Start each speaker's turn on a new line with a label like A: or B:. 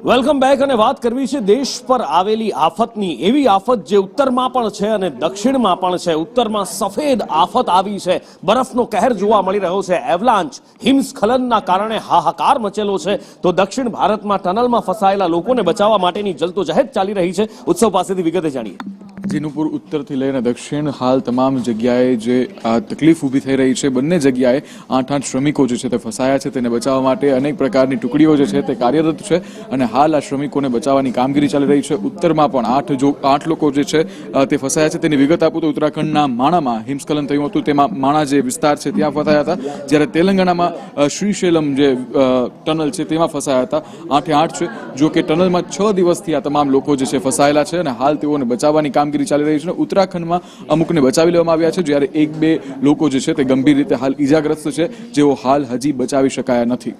A: Welcome back અને વાત કરવી છે દેશ પર આવેલી આફતની, એવી આફત જે ઉત્તરમાં પણ છે અને દક્ષિણમાં પણ છે। ઉત્તરમાં સફેદ આફત આવી છે, બરફનો કહેર જોવા મળી રહ્યો છે, એવલાંચ હિમસ્ખલનના કારણે હાહાકાર મચેલો છે। તો દક્ષિણ ભારતમાં ટનલમાં ફસાયેલા લોકોને બચાવવા માટેની જલદોજહેદ ચાલી રહી છે। ઉત્સવ પાસેથી વિગતે જાણીએ।
B: જીનુપુર ઉત્તરથી લઈને દક્ષિણ હાલ તમામ જગ્યાએ જે તકલીફ ઊભી થઈ રહી છે, બંને જગ્યાએ 8 શ્રમિકો જે છે તે ફસાયા છે। તેને બચાવવા માટે અનેક પ્રકારની ટુકડીઓ જે છે તે કાર્યરત છે અને હાલ આ શ્રમિકોને બચાવવાની કામગીરી ચાલી રહી છે। ઉત્તરમાં પણ 8 લોકો જે છે તે ફસાયા છે। તેની વિગત આપું તો ઉત્તરાખંડના માણામાં હિમસ્ખલન થયું હતું, તેમાં માણા જે વિસ્તાર છે ત્યાં ફસાયા હતા, જ્યારે તેલંગાણામાં શ્રીશૈલમ જે ટનલ છે તેમાં ફસાયા હતા। 8 છે, જો કે ટનલમાં 6 દિવસથી આ તમામ લોકો જે છે ફસાયેલા છે અને હાલ તેઓને બચાવવાની કામગીરી ચાલી રહી છે। ઉત્તરાખંડમાં અમુકને બચાવી લેવામાં આવ્યા છે, જ્યારે 1-2 લોકો જે છે તે ગંભીર રીતે હાલ ઈજાગ્રસ્ત છે, જેઓ હાલ હજી બચાવી શકાયા નથી।